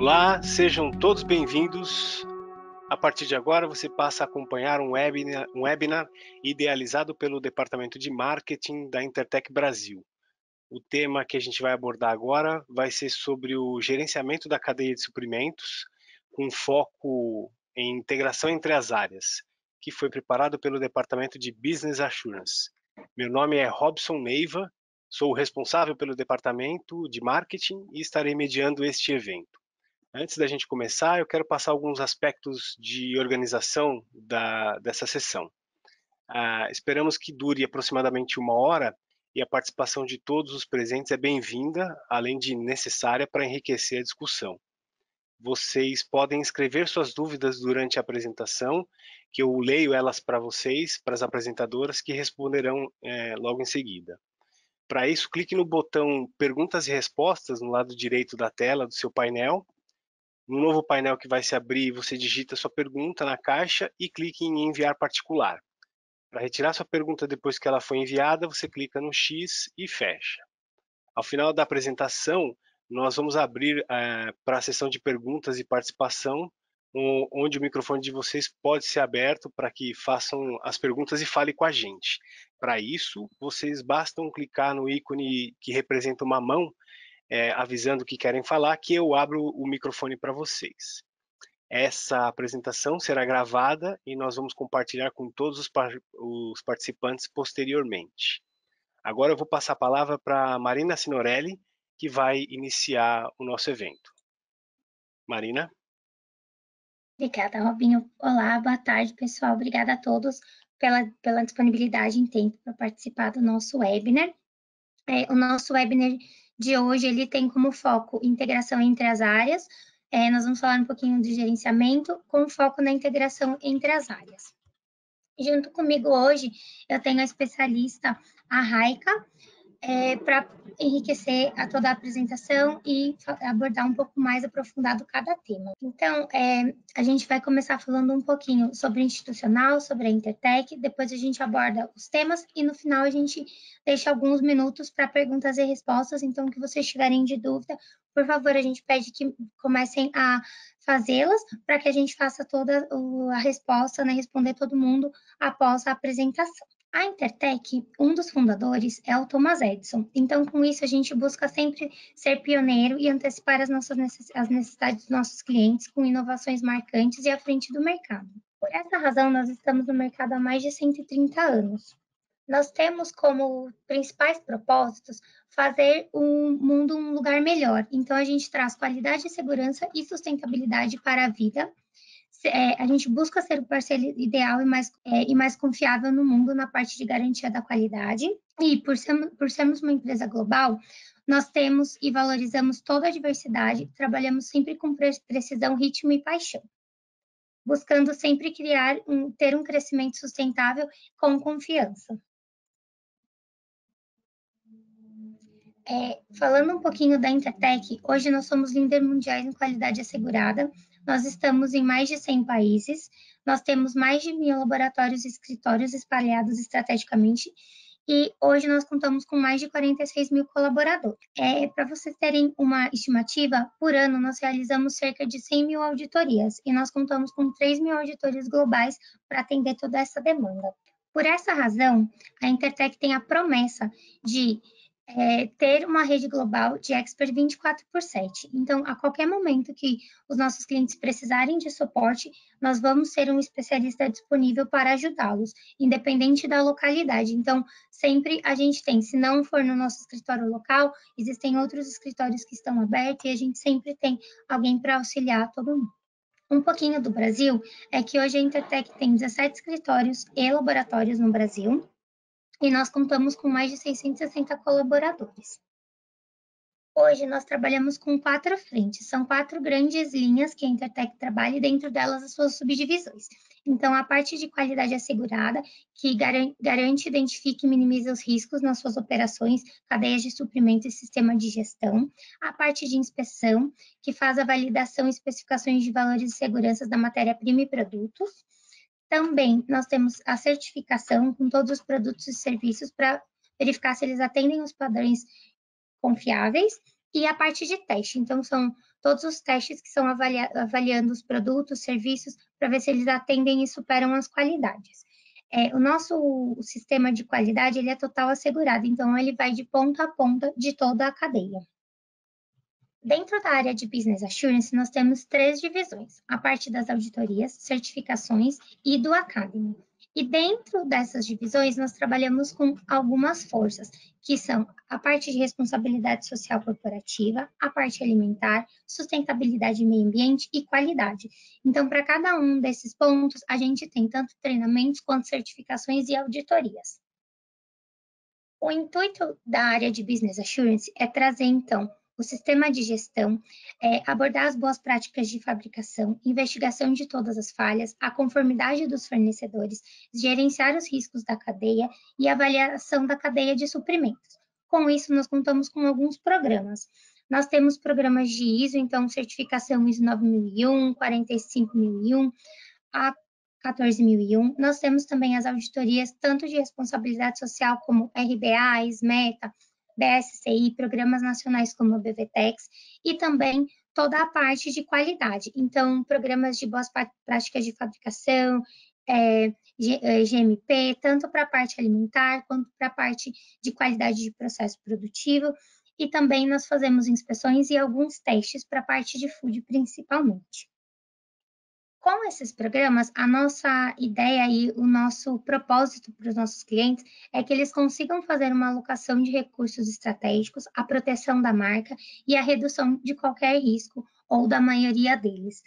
Olá, sejam todos bem-vindos. A partir de agora, você passa a acompanhar um webinar idealizado pelo Departamento de Marketing da Intertech Brasil. O tema que a gente vai abordar agora vai ser sobre o gerenciamento da cadeia de suprimentos, com foco em integração entre as áreas, que foi preparado pelo Departamento de Business Assurance. Meu nome é Robson Neiva, sou o responsável pelo Departamento de Marketing e estarei mediando este evento. Antes da gente começar, eu quero passar alguns aspectos de organização dessa sessão. Esperamos que dure aproximadamente 1 hora e a participação de todos os presentes é bem-vinda, além de necessária para enriquecer a discussão. Vocês podem escrever suas dúvidas durante a apresentação, que eu leio elas para vocês, para as apresentadoras, que responderão logo em seguida. Para isso, clique no botão Perguntas e Respostas no lado direito da tela do seu painel. No novo painel que vai se abrir, você digita sua pergunta na caixa e clique em enviar particular. Para retirar sua pergunta depois que ela foi enviada, você clica no X e fecha. Ao final da apresentação, nós vamos abrir para a sessão de perguntas e participação, onde o microfone de vocês pode ser aberto para que façam as perguntas e falem com a gente. Para isso, vocês bastam clicar no ícone que representa uma mão, avisando que querem falar, que eu abro o microfone para vocês. Essa apresentação será gravada e nós vamos compartilhar com todos os participantes posteriormente. Agora eu vou passar a palavra para Marina Signorelli, que vai iniciar o nosso evento. Marina? Obrigada, Robinho. Olá, boa tarde, pessoal. Obrigada a todos pela disponibilidade em tempo para participar do nosso webinar. O nosso webinar de hoje, ele tem como foco integração entre as áreas. Nós vamos falar um pouquinho de gerenciamento com foco na integração entre as áreas. Junto comigo hoje, eu tenho a especialista, a Raika, para enriquecer toda a apresentação e abordar um pouco mais aprofundado cada tema. Então, a gente vai começar falando um pouquinho sobre o institucional, sobre a Intertech, depois a gente aborda os temas e no final a gente deixa alguns minutos para perguntas e respostas, então que vocês tiverem de dúvida, por favor, a gente pede que comecem a fazê-las para que a gente faça toda a resposta, né, responder todo mundo após a apresentação. A Intertech, um dos fundadores é o Thomas Edison. Então, com isso, a gente busca sempre ser pioneiro e antecipar as necessidades dos nossos clientes com inovações marcantes e à frente do mercado. Por essa razão, nós estamos no mercado há mais de 130 anos. Nós temos como principais propósitos fazer o mundo um lugar melhor. Então, a gente traz qualidade, segurança e sustentabilidade para a vida. A gente busca ser o parceiro ideal e mais confiável no mundo na parte de garantia da qualidade. E por sermos uma empresa global, nós temos e valorizamos toda a diversidade, trabalhamos sempre com precisão, ritmo e paixão, buscando sempre ter um crescimento sustentável com confiança. Falando um pouquinho da Intertech, hoje nós somos líder mundiais em qualidade assegurada, nós estamos em mais de 100 países, nós temos mais de 1.000 laboratórios e escritórios espalhados estrategicamente e hoje nós contamos com mais de 46 mil colaboradores. Para vocês terem uma estimativa, por ano nós realizamos cerca de 100 mil auditorias e nós contamos com 3 mil auditores globais para atender toda essa demanda. Por essa razão, a Intertech tem a promessa de ter uma rede global de expert 24/7. Então, a qualquer momento que os nossos clientes precisarem de suporte, nós vamos ser um especialista disponível para ajudá-los, independente da localidade. Então, sempre a gente tem, se não for no nosso escritório local, existem outros escritórios que estão abertos e a gente sempre tem alguém para auxiliar todo mundo. Um pouquinho do Brasil é que hoje a Intertech tem 17 escritórios e laboratórios no Brasil, e nós contamos com mais de 660 colaboradores. Hoje nós trabalhamos com 4 frentes, são 4 grandes linhas que a Intertech trabalha e dentro delas as suas subdivisões. Então, a parte de qualidade assegurada, que garante, identifica e minimiza os riscos nas suas operações, cadeias de suprimento e sistema de gestão. A parte de inspeção, que faz a validação e especificações de valores e seguranças da matéria-prima e produtos. Também nós temos a certificação com todos os produtos e serviços para verificar se eles atendem os padrões confiáveis e a parte de teste. Então, são todos os testes que são avaliando os produtos, serviços, para ver se eles atendem e superam as qualidades. O nosso sistema de qualidade ele é total assegurado, então ele vai de ponta a ponta de toda a cadeia. Dentro da área de Business Assurance, nós temos 3 divisões, a parte das auditorias, certificações e do Academy. E dentro dessas divisões, nós trabalhamos com algumas forças, que são a parte de responsabilidade social corporativa, a parte alimentar, sustentabilidade e meio ambiente e qualidade. Então, para cada um desses pontos, a gente tem tanto treinamentos quanto certificações e auditorias. O intuito da área de Business Assurance é trazer, então, o sistema de gestão, abordar as boas práticas de fabricação, investigação de todas as falhas, a conformidade dos fornecedores, gerenciar os riscos da cadeia e avaliação da cadeia de suprimentos. Com isso, nós contamos com alguns programas. Nós temos programas de ISO, então, certificação ISO 9001, 45001, a 14.001. Nós temos também as auditorias, tanto de responsabilidade social como RBA, SMETA, BSCI, programas nacionais como a BVTEX, e também toda a parte de qualidade. Então, programas de boas práticas de fabricação, GMP, tanto para a parte alimentar quanto para a parte de qualidade de processo produtivo. E também nós fazemos inspeções e alguns testes para a parte de food, principalmente. Com esses programas, a nossa ideia e o nosso propósito para os nossos clientes é que eles consigam fazer uma alocação de recursos estratégicos, a proteção da marca e a redução de qualquer risco ou da maioria deles.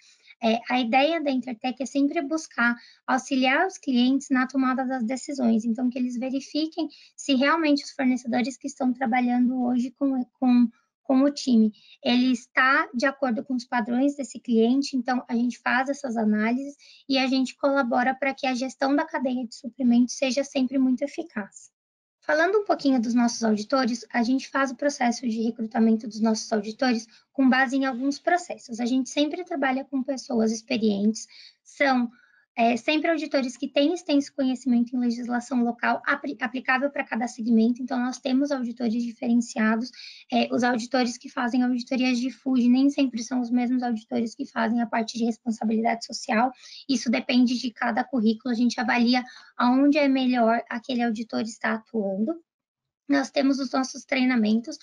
A ideia da Intertech é sempre buscar auxiliar os clientes na tomada das decisões, então que eles verifiquem se realmente os fornecedores que estão trabalhando hoje com o time, ele está de acordo com os padrões desse cliente, então a gente faz essas análises e a gente colabora para que a gestão da cadeia de suprimentos seja sempre muito eficaz. Falando um pouquinho dos nossos auditores, a gente faz o processo de recrutamento dos nossos auditores com base em alguns processos. A gente sempre trabalha com pessoas experientes, são sempre auditores que têm extenso conhecimento em legislação local aplicável para cada segmento, então nós temos auditores diferenciados, os auditores que fazem auditorias de food nem sempre são os mesmos auditores que fazem a parte de responsabilidade social, isso depende de cada currículo, a gente avalia aonde é melhor aquele auditor estar atuando. Nós temos os nossos treinamentos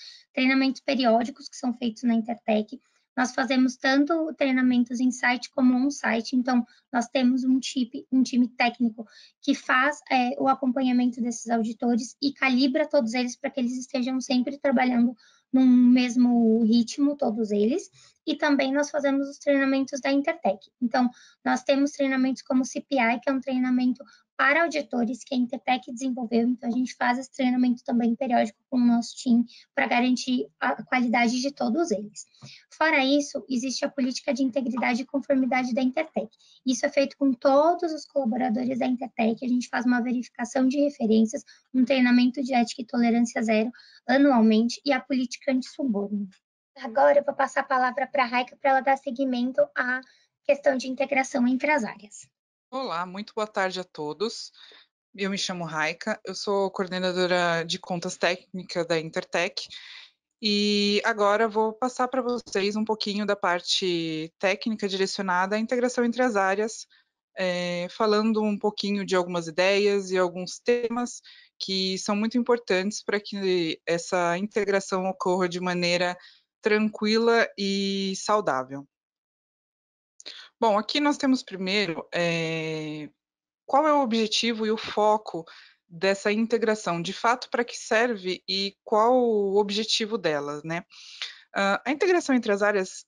periódicos que são feitos na Intertech. Nós fazemos tanto treinamentos em site como on-site, então nós temos um time técnico que faz o acompanhamento desses auditores e calibra todos eles para que eles estejam sempre trabalhando num mesmo ritmo, todos eles. E também nós fazemos os treinamentos da Intertech. Então, nós temos treinamentos como o CPI, que é um treinamento para auditores que a Intertech desenvolveu, então a gente faz esse treinamento também periódico com o nosso time para garantir a qualidade de todos eles. Fora isso, existe a política de integridade e conformidade da Intertech. Isso é feito com todos os colaboradores da Intertech, a gente faz uma verificação de referências, um treinamento de ética e tolerância zero anualmente e a política antissuborno. Agora eu vou passar a palavra para a Raika para ela dar seguimento à questão de integração entre as áreas. Olá, muito boa tarde a todos. Eu me chamo Raika, eu sou coordenadora de contas técnica da Intertech e agora vou passar para vocês um pouquinho da parte técnica direcionada à integração entre as áreas, falando um pouquinho de algumas ideias e alguns temas que são muito importantes para que essa integração ocorra de maneira tranquila e saudável. Bom, aqui nós temos primeiro qual é o objetivo e o foco dessa integração, de fato, para que serve e qual o objetivo dela, né? A integração entre as áreas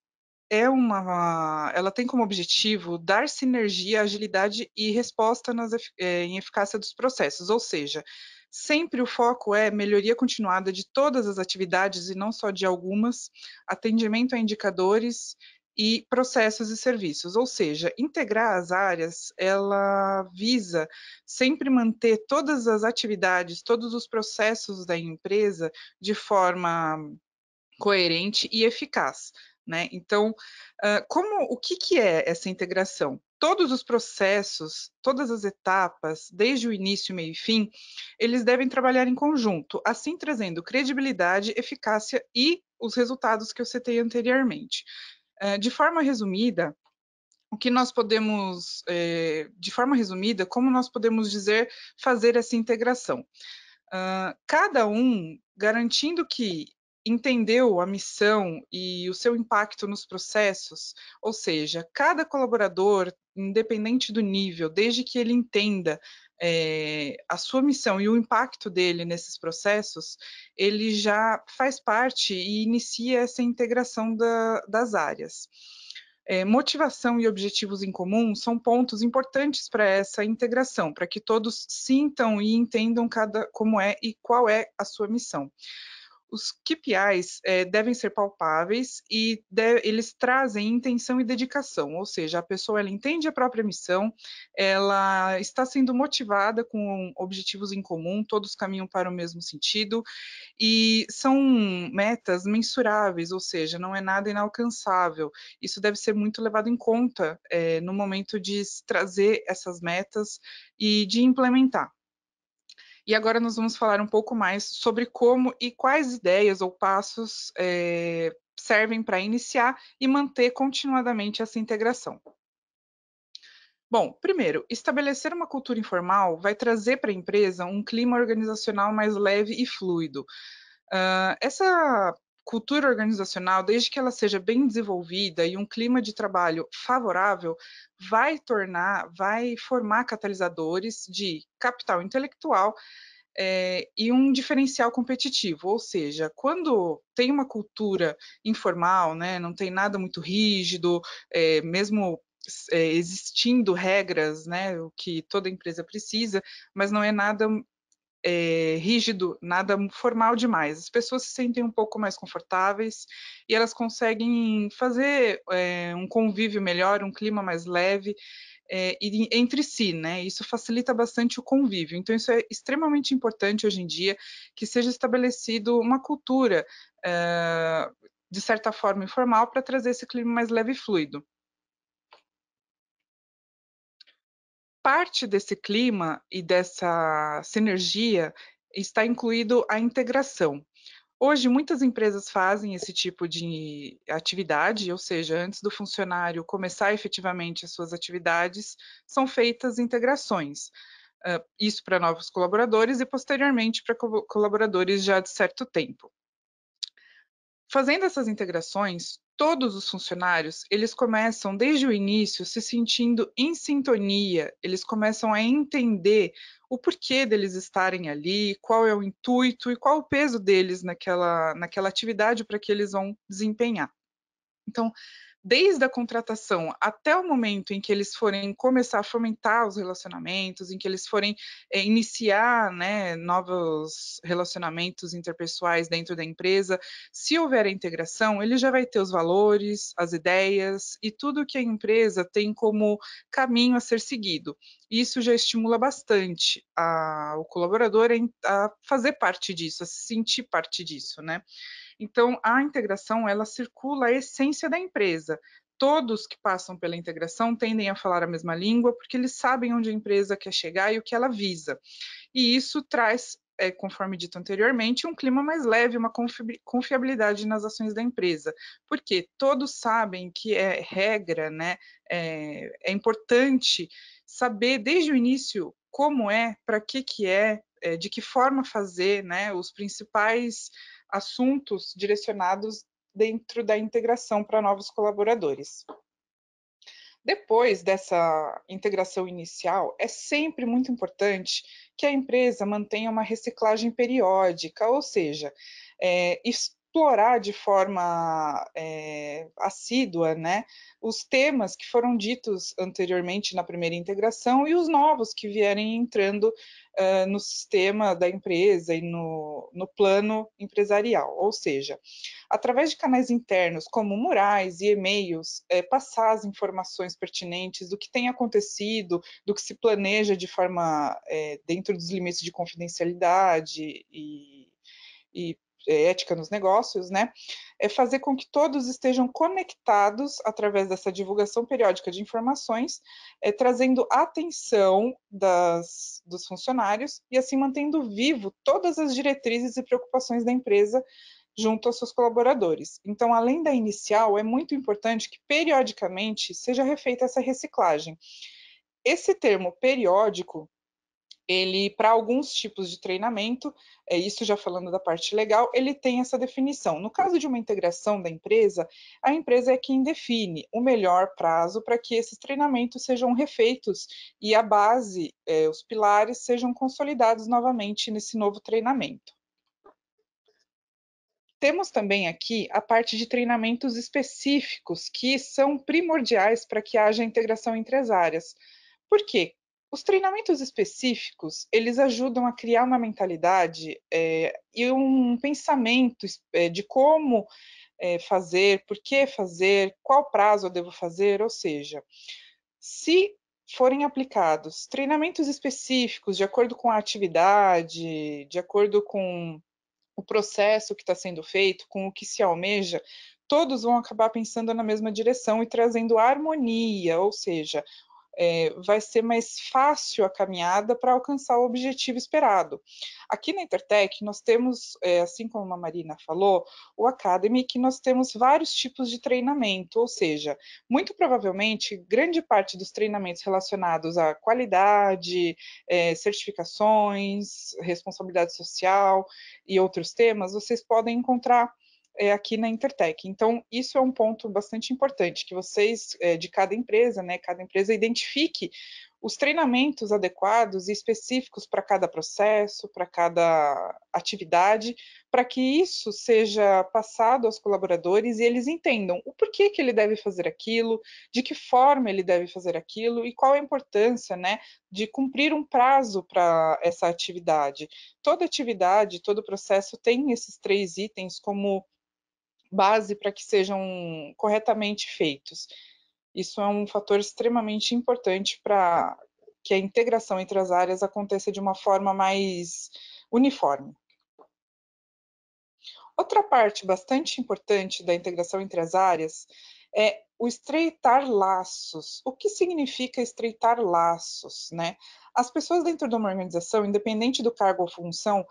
ela tem como objetivo dar sinergia, agilidade e resposta em eficácia dos processos, ou seja, sempre o foco é melhoria continuada de todas as atividades e não só de algumas, atendimento a indicadores e processos e serviços, ou seja, integrar as áreas, ela visa sempre manter todas as atividades, todos os processos da empresa de forma coerente e eficaz, né? Então, o que é essa integração? Todos os processos, todas as etapas, desde o início, meio e fim, eles devem trabalhar em conjunto, assim trazendo credibilidade, eficácia e os resultados que eu citei anteriormente. De forma resumida, como nós podemos dizer fazer essa integração? Cada um garantindo que entendeu a missão e o seu impacto nos processos, ou seja, cada colaborador, independente do nível, desde que ele entenda a sua missão e o impacto dele nesses processos, ele já faz parte e inicia essa integração das áreas. Motivação e objetivos em comum são pontos importantes para essa integração, para que todos sintam e entendam como é e qual é a sua missão. Os KPIs devem ser palpáveis e eles trazem intenção e dedicação, ou seja, a pessoa ela entende a própria missão, ela está sendo motivada com objetivos em comum, todos caminham para o mesmo sentido, e são metas mensuráveis, ou seja, não é nada inalcançável. Isso deve ser muito levado em conta no momento de trazer essas metas e de implementar. E agora nós vamos falar um pouco mais sobre como e quais ideias ou passos servem para iniciar e manter continuadamente essa integração. Bom, primeiro, estabelecer uma cultura informal vai trazer para a empresa um clima organizacional mais leve e fluido. Essa cultura organizacional, desde que ela seja bem desenvolvida e um clima de trabalho favorável, vai formar catalisadores de capital intelectual e um diferencial competitivo, ou seja, quando tem uma cultura informal, né, não tem nada muito rígido, mesmo existindo regras, né, o que toda empresa precisa, mas não é nada rígido, nada formal demais. As pessoas se sentem um pouco mais confortáveis e elas conseguem fazer um convívio melhor, um clima mais leve entre si, né? Isso facilita bastante o convívio. Então, isso é extremamente importante hoje em dia, que seja estabelecido uma cultura, de certa forma, informal, para trazer esse clima mais leve e fluido. Parte desse clima e dessa sinergia está incluído a integração. Hoje, muitas empresas fazem esse tipo de atividade, ou seja, antes do funcionário começar efetivamente as suas atividades, são feitas integrações. Isso para novos colaboradores e, posteriormente, para colaboradores já de certo tempo. Fazendo essas integrações, todos os funcionários, eles começam desde o início se sentindo em sintonia, eles começam a entender o porquê deles estarem ali, qual é o intuito e qual o peso deles naquela atividade para que eles vão desempenhar. Então, desde a contratação até o momento em que eles forem começar a fomentar os relacionamentos, em que eles forem iniciar, né, novos relacionamentos interpessoais dentro da empresa, se houver a integração, ele já vai ter os valores, as ideias e tudo que a empresa tem como caminho a ser seguido. Isso já estimula bastante o colaborador a fazer parte disso, a se sentir parte disso, né? Então, a integração, ela circula a essência da empresa. Todos que passam pela integração tendem a falar a mesma língua, porque eles sabem onde a empresa quer chegar e o que ela visa. E isso traz, conforme dito anteriormente, um clima mais leve, uma confiabilidade nas ações da empresa, porque todos sabem que é regra, né? É importante saber desde o início como para que é, de que forma fazer, né? Os principais assuntos direcionados dentro da integração para novos colaboradores. Depois dessa integração inicial, é sempre muito importante que a empresa mantenha uma reciclagem periódica, ou seja, explorar de forma assídua, né, os temas que foram ditos anteriormente na primeira integração e os novos que vierem entrando no sistema da empresa e no plano empresarial, ou seja, através de canais internos como murais e e-mails, passar as informações pertinentes do que tem acontecido, do que se planeja de forma dentro dos limites de confidencialidade e ética nos negócios, né? É fazer com que todos estejam conectados através dessa divulgação periódica de informações, trazendo a atenção dos funcionários e assim mantendo vivo todas as diretrizes e preocupações da empresa junto aos seus colaboradores. Então, além da inicial, é muito importante que periodicamente seja refeita essa reciclagem. Esse termo periódico, ele, para alguns tipos de treinamento, isso já falando da parte legal, ele tem essa definição. No caso de uma integração da empresa, a empresa é quem define o melhor prazo para que esses treinamentos sejam refeitos e a base, os pilares, sejam consolidados novamente nesse novo treinamento. Temos também aqui a parte de treinamentos específicos, que são primordiais para que haja integração entre as áreas. Por quê? Os treinamentos específicos, eles ajudam a criar uma mentalidade e um pensamento de como fazer, por que fazer, qual prazo eu devo fazer, ou seja, se forem aplicados treinamentos específicos de acordo com a atividade, de acordo com o processo que está sendo feito, com o que se almeja, todos vão acabar pensando na mesma direção e trazendo harmonia, ou seja, vai ser mais fácil a caminhada para alcançar o objetivo esperado. Aqui na Intertech, nós temos, assim como a Marina falou, o Academy, que nós temos vários tipos de treinamento, ou seja, muito provavelmente, grande parte dos treinamentos relacionados à qualidade, certificações, responsabilidade social e outros temas, vocês podem encontrar aqui na Intertech. Então, isso é um ponto bastante importante, que vocês, de cada empresa identifique os treinamentos adequados e específicos para cada processo, para cada atividade, para que isso seja passado aos colaboradores e eles entendam o porquê que ele deve fazer aquilo, de que forma ele deve fazer aquilo e qual a importância, né, de cumprir um prazo para essa atividade. Toda atividade, todo processo tem esses 3 itens como base para que sejam corretamente feitos. Isso é um fator extremamente importante para que a integração entre as áreas aconteça de uma forma mais uniforme. Outra parte bastante importante da integração entre as áreas é o estreitar laços. O que significa estreitar laços, né? As pessoas dentro de uma organização, independente do cargo ou função,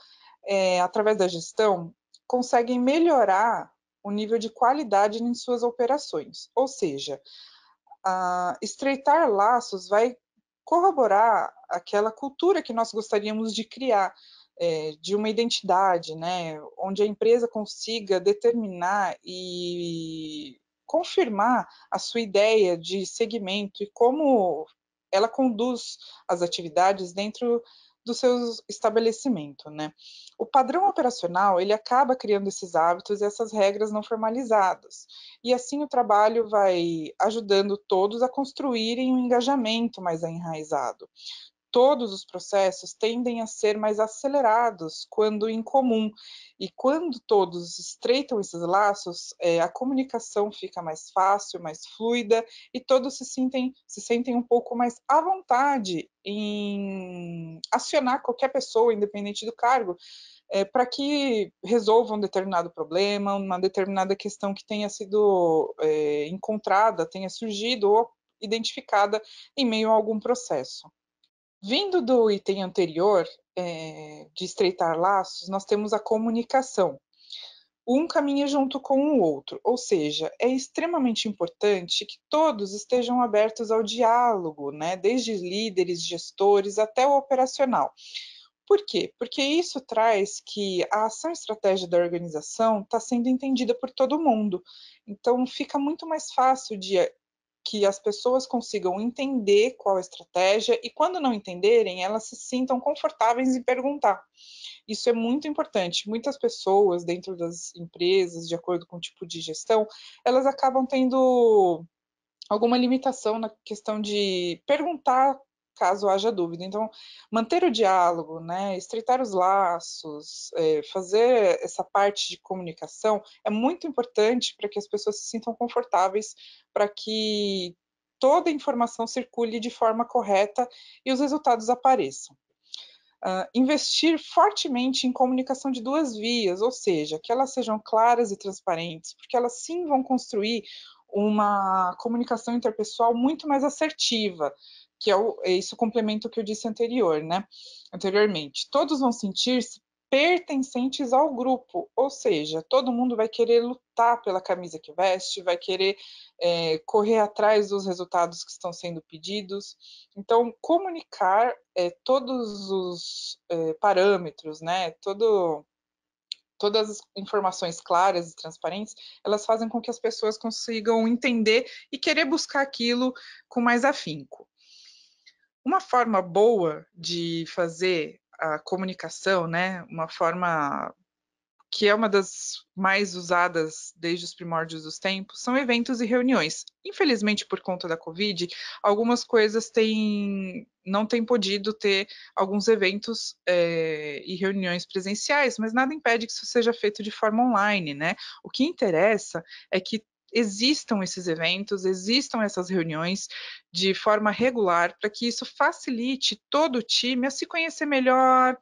através da gestão, conseguem melhorar o nível de qualidade em suas operações. Ou seja, estreitar laços vai corroborar aquela cultura que nós gostaríamos de criar, de uma identidade, né, onde a empresa consiga determinar e confirmar a sua ideia de segmento e como ela conduz as atividades dentro do seu estabelecimento, né? O padrão operacional, ele acaba criando esses hábitos e essas regras não formalizadas. E assim o trabalho vai ajudando todos a construírem um engajamento mais enraizado. Todos os processos tendem a ser mais acelerados quando em comum, e quando todos estreitam esses laços, a comunicação fica mais fácil, mais fluida, e todos se sentem um pouco mais à vontade em acionar qualquer pessoa, independente do cargo, para que resolva um determinado problema, uma determinada questão que tenha sido encontrada, tenha surgido ou identificada em meio a algum processo. Vindo do item anterior, de estreitar laços, nós temos a comunicação. Um caminha junto com o outro, ou seja, é extremamente importante que todos estejam abertos ao diálogo, né? Desde líderes, gestores, até o operacional. Por quê? Porque isso traz que a ação e estratégia da organização está sendo entendida por todo mundo. Então, fica muito mais fácil de que as pessoas consigam entender qual a estratégia e, quando não entenderem, elas se sintam confortáveis em perguntar. Isso é muito importante. Muitas pessoas dentro das empresas, de acordo com o tipo de gestão, elas acabam tendo alguma limitação na questão de perguntar caso haja dúvida. Então, manter o diálogo, né, estreitar os laços, fazer essa parte de comunicação é muito importante para que as pessoas se sintam confortáveis, para que toda a informação circule de forma correta e os resultados apareçam. Investir fortemente em comunicação de 2 vias, ou seja, que elas sejam claras e transparentes, porque elas sim vão construir uma comunicação interpessoal muito mais assertiva, que isso complementa o que eu disse anteriormente. Todos vão sentir-se pertencentes ao grupo, ou seja, todo mundo vai querer lutar pela camisa que veste, vai querer correr atrás dos resultados que estão sendo pedidos. Então, comunicar todos os parâmetros, né, todas as informações claras e transparentes, elas fazem com que as pessoas consigam entender e querer buscar aquilo com mais afinco. Uma forma boa de fazer a comunicação, né, uma forma que é uma das mais usadas desde os primórdios dos tempos, são eventos e reuniões. Infelizmente, por conta da Covid, algumas coisas não têm podido ter alguns eventos e reuniões presenciais, mas nada impede que isso seja feito de forma online, né? O que interessa é que existam esses eventos, existam essas reuniões de forma regular, para que isso facilite todo o time a se conhecer melhor,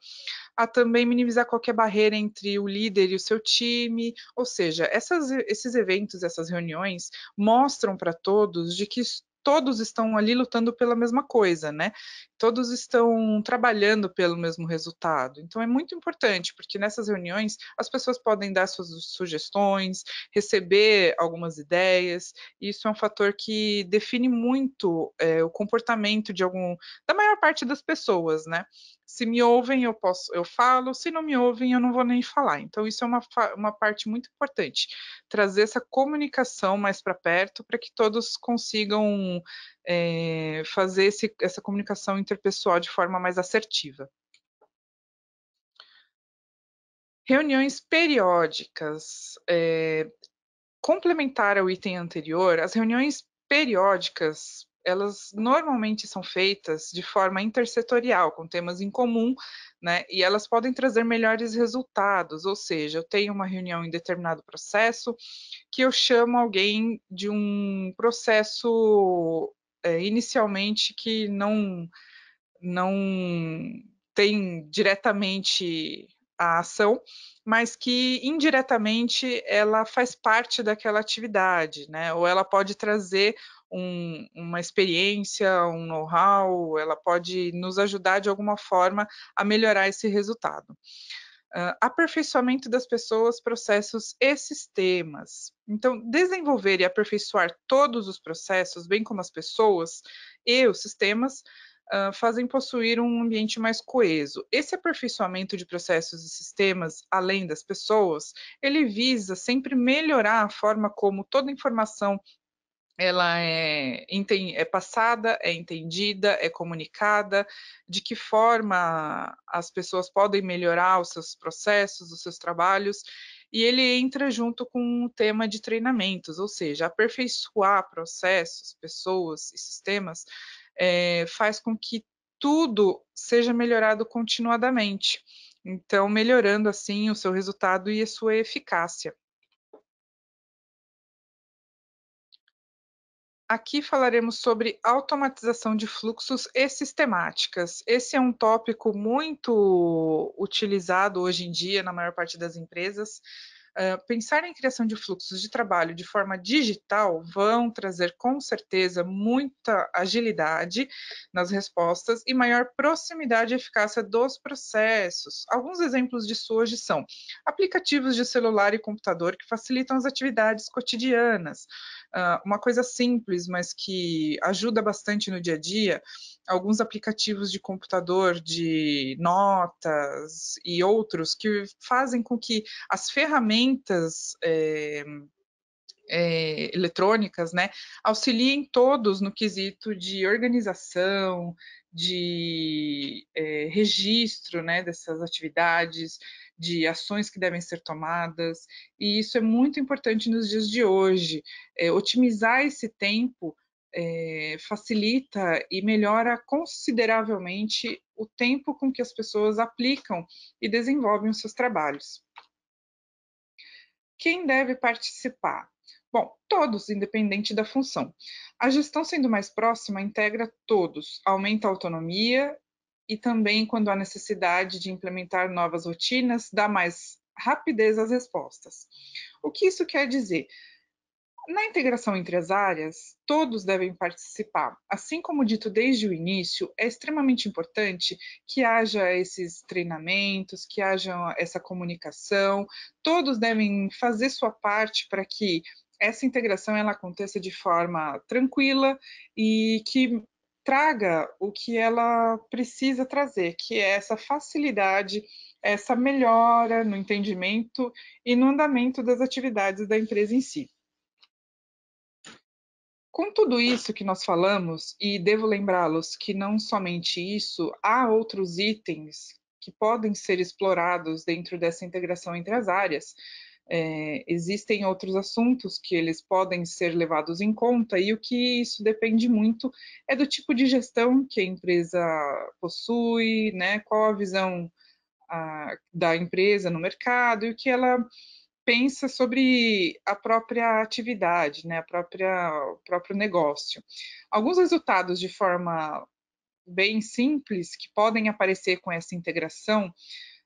a também minimizar qualquer barreira entre o líder e o seu time, ou seja, esses eventos, essas reuniões mostram para todos de que todos estão ali lutando pela mesma coisa, né? Todos estão trabalhando pelo mesmo resultado. Então é muito importante, porque nessas reuniões as pessoas podem dar suas sugestões, receber algumas ideias, e isso é um fator que define muito o comportamento da maior parte das pessoas, né? Se me ouvem, eu falo, se não me ouvem, eu não vou nem falar. Então, isso é uma parte muito importante, trazer essa comunicação mais para perto, para que todos consigam fazer essa comunicação interpessoal de forma mais assertiva. Reuniões periódicas. Complementar ao item anterior, as reuniões periódicas, elas normalmente são feitas de forma intersetorial, com temas em comum, né? E elas podem trazer melhores resultados, ou seja, eu tenho uma reunião em determinado processo que eu chamo alguém de um processo inicialmente que não tem diretamente a ação, mas que indiretamente ela faz parte daquela atividade, né? Ou ela pode trazer uma experiência, um know-how, ela pode nos ajudar de alguma forma a melhorar esse resultado. Aperfeiçoamento das pessoas, processos e sistemas. Então, desenvolver e aperfeiçoar todos os processos, bem como as pessoas e os sistemas, fazem possuir um ambiente mais coeso. Esse aperfeiçoamento de processos e sistemas, além das pessoas, ele visa sempre melhorar a forma como toda informação ela é passada, é entendida, é comunicada, de que forma as pessoas podem melhorar os seus processos, os seus trabalhos, e ele entra junto com o tema de treinamentos, ou seja, aperfeiçoar processos, pessoas e sistemas faz com que tudo seja melhorado continuadamente, então melhorando assim o seu resultado e a sua eficácia. Aqui falaremos sobre automatização de fluxos e sistemáticas. Esse é um tópico muito utilizado hoje em dia na maior parte das empresas. Pensar em criação de fluxos de trabalho de forma digital vão trazer com certeza muita agilidade nas respostas e maior proximidade e eficácia dos processos. Alguns exemplos disso hoje são aplicativos de celular e computador que facilitam as atividades cotidianas. Uma coisa simples, mas que ajuda bastante no dia a dia, alguns aplicativos de computador, de notas e outros que fazem com que as ferramentas eletrônicas, né, auxiliem todos no quesito de organização, de registro, né, dessas atividades, de ações que devem ser tomadas, e isso é muito importante nos dias de hoje. Otimizar esse tempo facilita e melhora consideravelmente o tempo com que as pessoas aplicam e desenvolvem os seus trabalhos. Quem deve participar? Bom, todos, independente da função. A gestão sendo mais próxima integra todos, aumenta a autonomia e também, quando há necessidade de implementar novas rotinas, dá mais rapidez às respostas. O que isso quer dizer? Na integração entre as áreas, todos devem participar. Assim como dito desde o início, é extremamente importante que haja esses treinamentos, que haja essa comunicação, todos devem fazer sua parte para que essa integração ela aconteça de forma tranquila e que traga o que ela precisa trazer, que é essa facilidade, essa melhora no entendimento e no andamento das atividades da empresa em si. Com tudo isso que nós falamos, e devo lembrá-los que não somente isso, há outros itens que podem ser explorados dentro dessa integração entre as áreas. Existem outros assuntos que eles podem ser levados em conta, e o que isso depende muito é do tipo de gestão que a empresa possui, né? Qual a visão da empresa no mercado e o que ela pensa sobre a própria atividade, né, o próprio negócio. Alguns resultados de forma bem simples que podem aparecer com essa integração: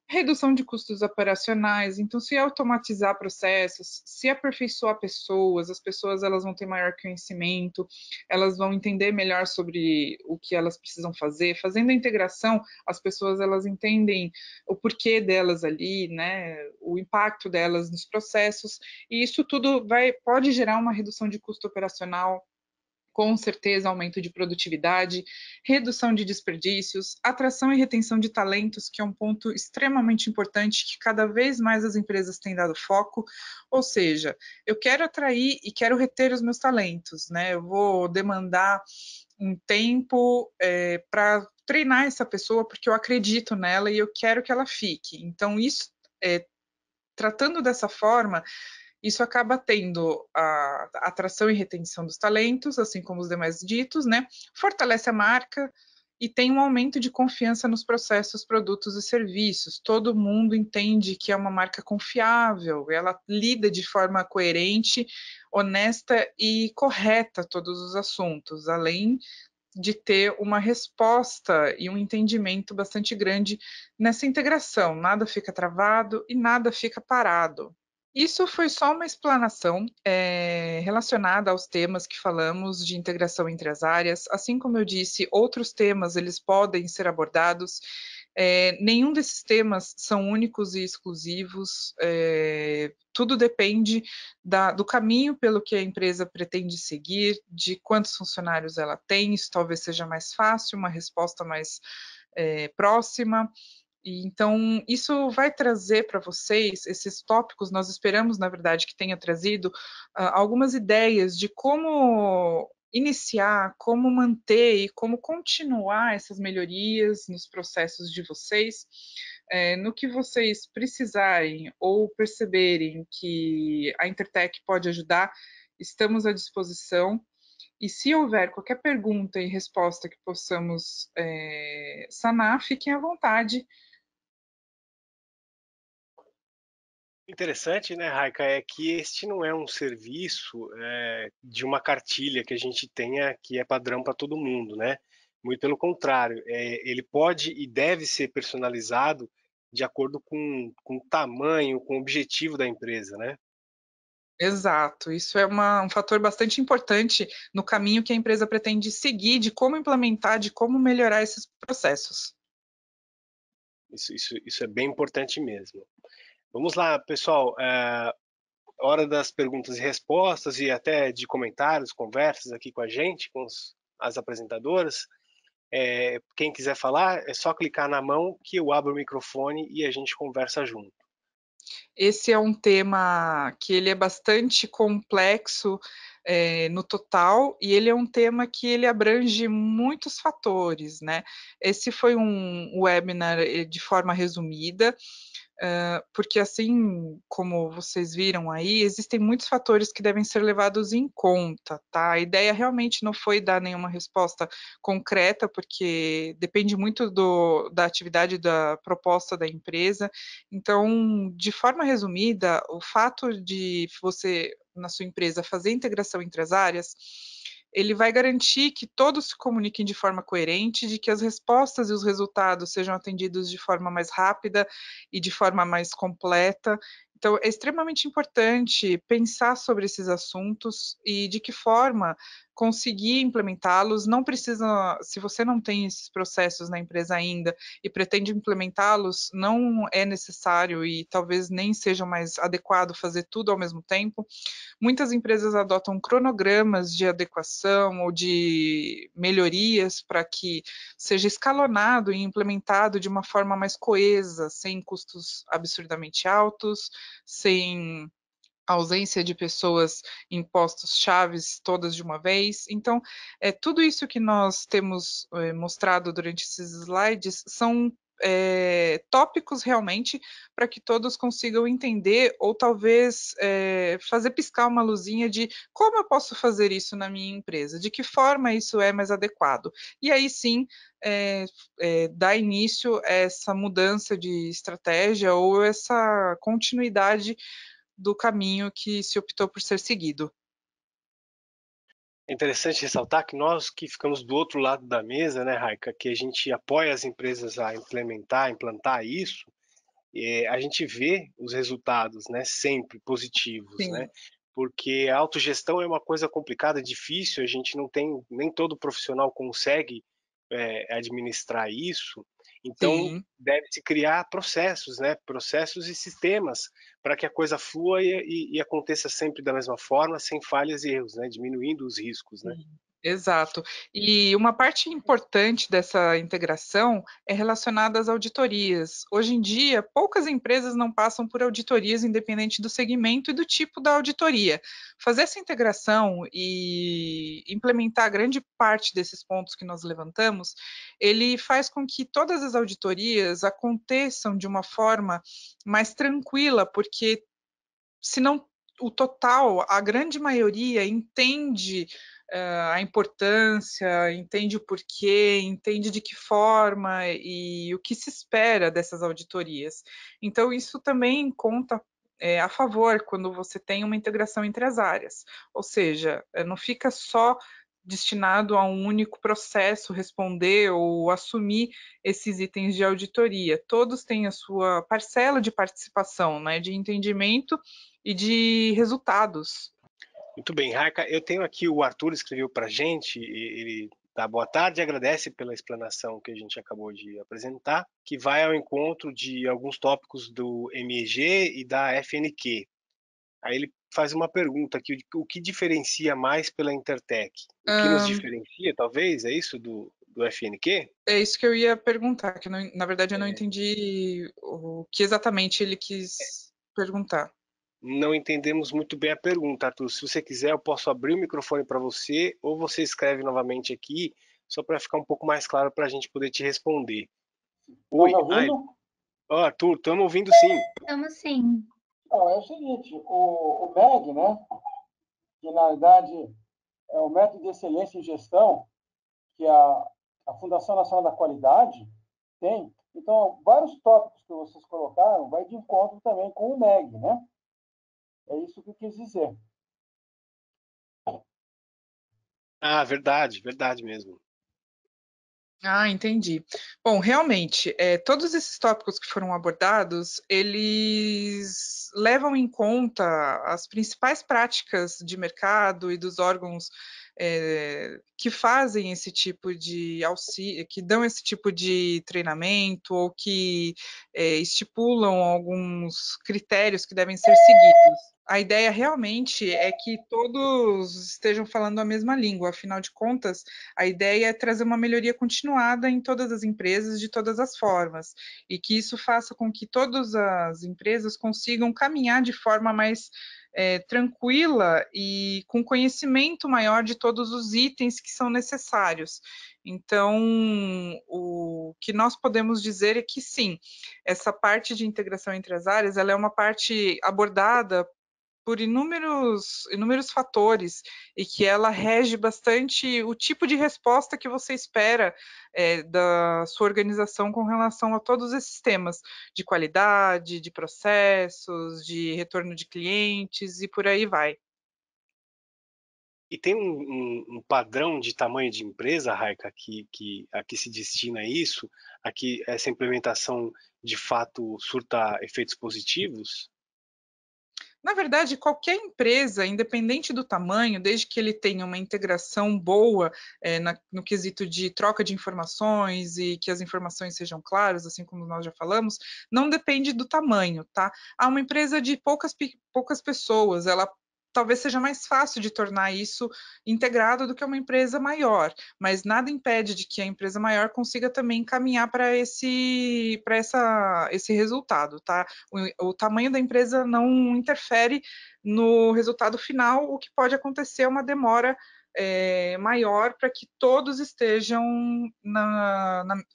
redução de custos operacionais. Então, se automatizar processos, se aperfeiçoar pessoas, as pessoas elas vão ter maior conhecimento, elas vão entender melhor sobre o que elas precisam fazer. Fazendo a integração, as pessoas elas entendem o porquê delas ali, né, o impacto delas nos processos, e isso tudo pode gerar uma redução de custo operacional, com certeza aumento de produtividade, redução de desperdícios, atração e retenção de talentos, que é um ponto extremamente importante que cada vez mais as empresas têm dado foco, ou seja, eu quero atrair e quero reter os meus talentos, né? Eu vou demandar um tempo para treinar essa pessoa porque eu acredito nela e eu quero que ela fique. Então, isso, tratando dessa forma, isso acaba tendo a atração e retenção dos talentos, assim como os demais ditos, né? Fortalece a marca e tem um aumento de confiança nos processos, produtos e serviços. Todo mundo entende que é uma marca confiável, ela lida de forma coerente, honesta e correta todos os assuntos, além de ter uma resposta e um entendimento bastante grande nessa integração. Nada fica travado e nada fica parado. Isso foi só uma explanação relacionada aos temas que falamos de integração entre as áreas. Assim como eu disse, outros temas eles podem ser abordados. Nenhum desses temas são únicos e exclusivos. Tudo depende do caminho pelo que a empresa pretende seguir, de quantos funcionários ela tem. Isso talvez seja mais fácil, uma resposta mais próxima. Então, isso vai trazer para vocês, esses tópicos, nós esperamos, na verdade, que tenha trazido algumas ideias de como iniciar, como manter e como continuar essas melhorias nos processos de vocês. No que vocês precisarem ou perceberem que a Intertech pode ajudar, estamos à disposição. E se houver qualquer pergunta e resposta que possamos sanar, fiquem à vontade. Interessante, né, Raika, é que este não é um serviço de uma cartilha que a gente tenha que é padrão para todo mundo, né? Muito pelo contrário, ele pode e deve ser personalizado de acordo com o tamanho, com o objetivo da empresa, né? Exato, isso é um fator bastante importante no caminho que a empresa pretende seguir, de como implementar, de como melhorar esses processos. Isso é bem importante mesmo. Vamos lá, pessoal. Hora das perguntas e respostas e até de comentários, conversas aqui com a gente, com as apresentadoras. Quem quiser falar, é só clicar na mão que eu abro o microfone e a gente conversa junto. Esse é um tema que ele é bastante complexo no total, e ele é um tema que ele abrange muitos fatores, né? Esse foi um webinar de forma resumida, porque assim como vocês viram aí, existem muitos fatores que devem ser levados em conta, tá? A ideia realmente não foi dar nenhuma resposta concreta, porque depende muito da atividade, da proposta da empresa. Então, de forma resumida, o fato de você, na sua empresa, fazer integração entre as áreas, ele vai garantir que todos se comuniquem de forma coerente, de que as respostas e os resultados sejam atendidos de forma mais rápida e de forma mais completa. Então, é extremamente importante pensar sobre esses assuntos e de que forma conseguir implementá-los. Não precisa, se você não tem esses processos na empresa ainda e pretende implementá-los, não é necessário e talvez nem seja mais adequado fazer tudo ao mesmo tempo. Muitas empresas adotam cronogramas de adequação ou de melhorias para que seja escalonado e implementado de uma forma mais coesa, sem custos absurdamente altos, sem ausência de pessoas em postos chaves todas de uma vez. Então, tudo isso que nós temos mostrado durante esses slides são tópicos realmente para que todos consigam entender ou talvez fazer piscar uma luzinha de como eu posso fazer isso na minha empresa, de que forma isso é mais adequado. E aí sim, dar início a essa mudança de estratégia ou essa continuidade do caminho que se optou por ser seguido. É interessante ressaltar que nós que ficamos do outro lado da mesa, né, Raika, que a gente apoia as empresas a implantar isso, a gente vê os resultados, né, sempre positivos, né? Sim. Porque a autogestão é uma coisa complicada, difícil, a gente não tem, nem todo profissional consegue administrar isso, então Sim. deve-se criar processos, né? Processos e sistemas para que a coisa flua e aconteça sempre da mesma forma, sem falhas e erros, né? Diminuindo os riscos, né? Exato. E uma parte importante dessa integração é relacionada às auditorias. Hoje em dia, poucas empresas não passam por auditorias independente do segmento e do tipo da auditoria. Fazer essa integração e implementar grande parte desses pontos que nós levantamos, ele faz com que todas as auditorias aconteçam de uma forma mais tranquila, porque senão o total, a grande maioria entende a importância, entende o porquê, entende de que forma e o que se espera dessas auditorias. Então, isso também conta a favor quando você tem uma integração entre as áreas, ou seja, não fica só destinado a um único processo responder ou assumir esses itens de auditoria. Todos têm a sua parcela de participação, né, de entendimento e de resultados. Muito bem, Raika, eu tenho aqui o Arthur escreveu para a gente, ele dá boa tarde e agradece pela explanação que a gente acabou de apresentar, que vai ao encontro de alguns tópicos do MEG e da FNQ. Aí ele faz uma pergunta aqui, o que diferencia mais pela Intertech? O que nos diferencia, talvez, é isso do FNQ? É isso que eu ia perguntar, que na verdade eu não entendi o que exatamente ele quis perguntar. Não entendemos muito bem a pergunta, Arthur. Se você quiser, eu posso abrir o microfone para você, ou você escreve novamente aqui, só para ficar um pouco mais claro para a gente poder te responder. Estão me Oi, ouvindo? Arthur, estamos ouvindo sim. Estamos sim. Não, é o seguinte, o MEG, né, que na verdade é o Método de Excelência em Gestão, que a Fundação Nacional da Qualidade tem. Então, vários tópicos que vocês colocaram vai de encontro também com o MEG, né? É isso que eu quis dizer. Ah, verdade, verdade mesmo. Ah, entendi. Bom, realmente, todos esses tópicos que foram abordados, eles levam em conta as principais práticas de mercado e dos órgãos que fazem esse tipo de auxílio, que dão esse tipo de treinamento ou que estipulam alguns critérios que devem ser seguidos. A ideia realmente é que todos estejam falando a mesma língua, afinal de contas, a ideia é trazer uma melhoria continuada em todas as empresas, de todas as formas, e que isso faça com que todas as empresas consigam caminhar de forma mais tranquila e com conhecimento maior de todos os itens que são necessários. Então, o que nós podemos dizer é que sim, essa parte de integração entre as áreas, ela é uma parte abordada por inúmeros fatores e que ela rege bastante o tipo de resposta que você espera da sua organização com relação a todos esses temas de qualidade, de processos, de retorno de clientes e por aí vai. E tem um padrão de tamanho de empresa, Raika, a que se destina a isso, a que essa implementação de fato surta efeitos positivos? Na verdade, qualquer empresa, independente do tamanho, desde que ele tenha uma integração boa no quesito de troca de informações e que as informações sejam claras, assim como nós já falamos, não depende do tamanho, tá? Há uma empresa de poucas pessoas, ela talvez seja mais fácil de tornar isso integrado do que uma empresa maior, mas nada impede de que a empresa maior consiga também caminhar para esse resultado, tá? O tamanho da empresa não interfere no resultado final, o que pode acontecer é uma demora maior para que todos estejam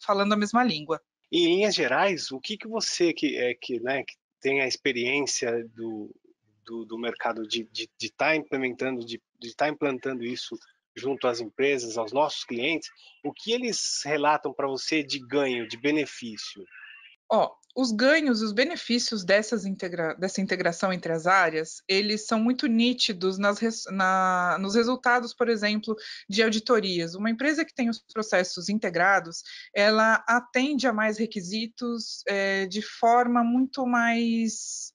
falando a mesma língua. E, em linhas gerais, o que você que tem a experiência do mercado de estar implementando, de estar implantando isso junto às empresas, aos nossos clientes, o que eles relatam para você de ganho, de benefício? Os ganhos, os benefícios dessa integração entre as áreas, eles são muito nítidos nos resultados, por exemplo, de auditorias. Uma empresa que tem os processos integrados, ela atende a mais requisitos de forma muito mais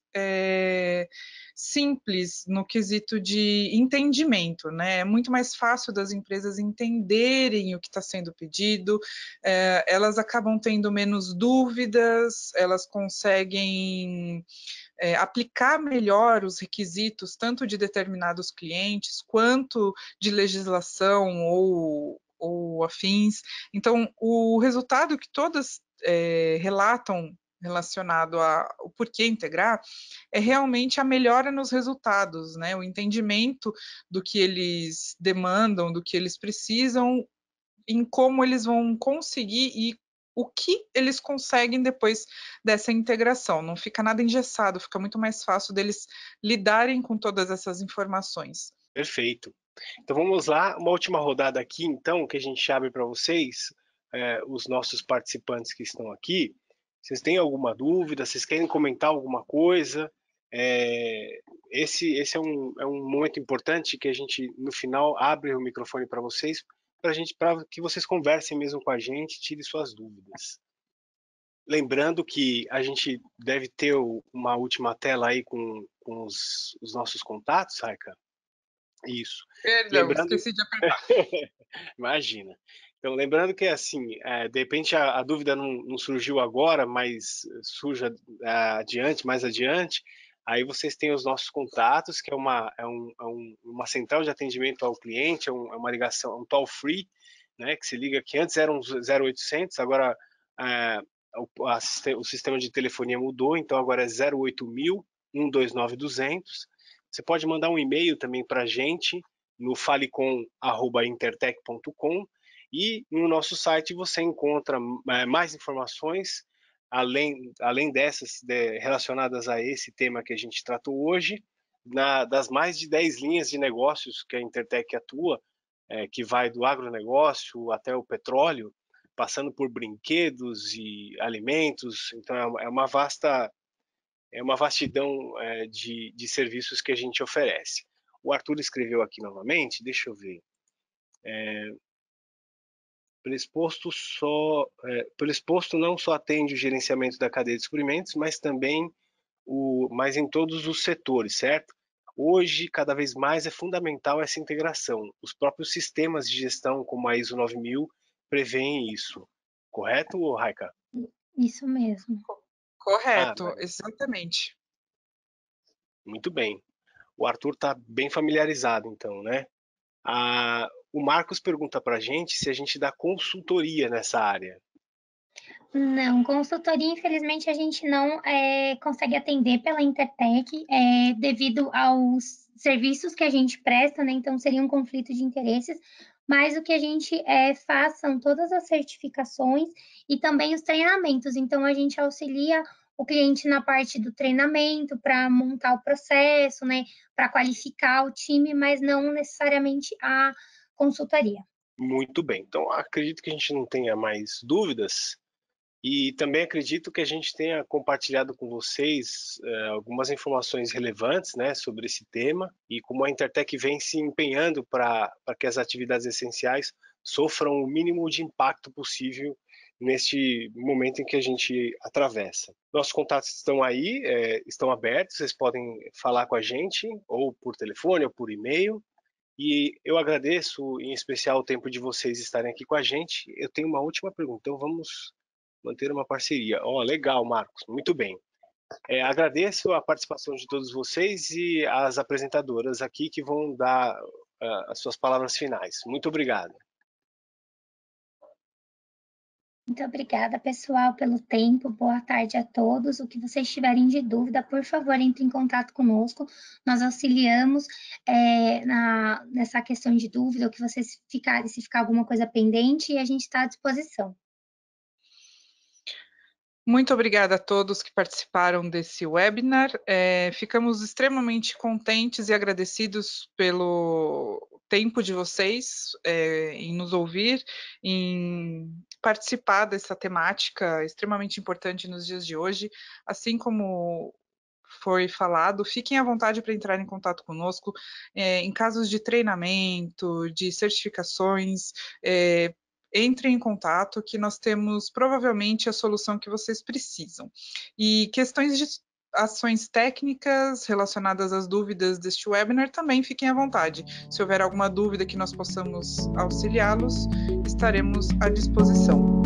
simples no quesito de entendimento, né? É muito mais fácil das empresas entenderem o que está sendo pedido, elas acabam tendo menos dúvidas, elas conseguem aplicar melhor os requisitos, tanto de determinados clientes, quanto de legislação ou afins. Então, o resultado que todas relatam relacionado ao porquê integrar, é realmente a melhora nos resultados, né? O entendimento do que eles demandam, do que eles precisam, em como eles vão conseguir e o que eles conseguem depois dessa integração. Não fica nada engessado, fica muito mais fácil deles lidarem com todas essas informações. Perfeito. Então vamos lá, uma última rodada aqui, então, que a gente abre para vocês, os nossos participantes que estão aqui. Vocês têm alguma dúvida? Vocês querem comentar alguma coisa? Esse é um momento importante que a gente, no final, abre o microfone para vocês, para que vocês conversem mesmo com a gente, tirem suas dúvidas. Lembrando que a gente deve ter uma última tela aí com os nossos contatos, Raika. Isso. Perdão, Lembrando... esqueci de apertar. Imagina. Então, lembrando que, assim, de repente a dúvida não surgiu agora, mas surge mais adiante, aí vocês têm os nossos contatos, que é uma central de atendimento ao cliente, é uma ligação, um toll free, né, que se liga, que antes era um 0800, agora o sistema de telefonia mudou, então agora é 08000 129 200. Você pode mandar um e-mail também para a gente, no falecom@intertech.com, e no nosso site você encontra mais informações, além dessas relacionadas a esse tema que a gente tratou hoje, das mais de 10 linhas de negócios que a Intertech atua, que vai do agronegócio até o petróleo, passando por brinquedos e alimentos. Então é uma vastidão de serviços que a gente oferece. O Arthur escreveu aqui novamente, deixa eu ver. Pelo exposto não só atende o gerenciamento da cadeia de suprimentos, mas também mas em todos os setores, certo? Hoje, cada vez mais é fundamental essa integração. Os próprios sistemas de gestão, como a ISO 9000, prevêem isso. Correto, Raika? Isso mesmo. Correto, exatamente. Muito bem. O Arthur está bem familiarizado, então, né? O Marcos pergunta para a gente se a gente dá consultoria nessa área. Não, consultoria, infelizmente, a gente não consegue atender pela Intertech devido aos serviços que a gente presta, né? Então, seria um conflito de interesses. Mas o que a gente faz são todas as certificações e também os treinamentos. Então, a gente auxilia o cliente na parte do treinamento para montar o processo, né? Para qualificar o time, mas não necessariamente a consultoria. Muito bem. Então, acredito que a gente não tenha mais dúvidas. E também acredito que a gente tenha compartilhado com vocês algumas informações relevantes, né, sobre esse tema e como a Intertech vem se empenhando para que as atividades essenciais sofram o mínimo de impacto possível neste momento em que a gente atravessa. Nossos contatos estão aí, estão abertos, vocês podem falar com a gente, ou por telefone, ou por e-mail, e eu agradeço em especial o tempo de vocês estarem aqui com a gente. Eu tenho uma última pergunta, então vamos manter uma parceria. Legal, Marcos, muito bem. Agradeço a participação de todos vocês e as apresentadoras aqui que vão dar as suas palavras finais. Muito obrigado. Muito obrigada, pessoal, pelo tempo. Boa tarde a todos. O que vocês tiverem de dúvida, por favor, entre em contato conosco. Nós auxiliamos nessa questão de dúvida, o que vocês ficarem, se ficar alguma coisa pendente, e a gente está à disposição. Muito obrigada a todos que participaram desse webinar. Ficamos extremamente contentes e agradecidos pelo tempo de vocês em nos ouvir, em participar dessa temática extremamente importante nos dias de hoje. Assim como foi falado, fiquem à vontade para entrar em contato conosco em casos de treinamento, de certificações, entrem em contato que nós temos provavelmente a solução que vocês precisam. E questões de ações técnicas relacionadas às dúvidas deste webinar, também fiquem à vontade. Se houver alguma dúvida que nós possamos auxiliá-los, estaremos à disposição.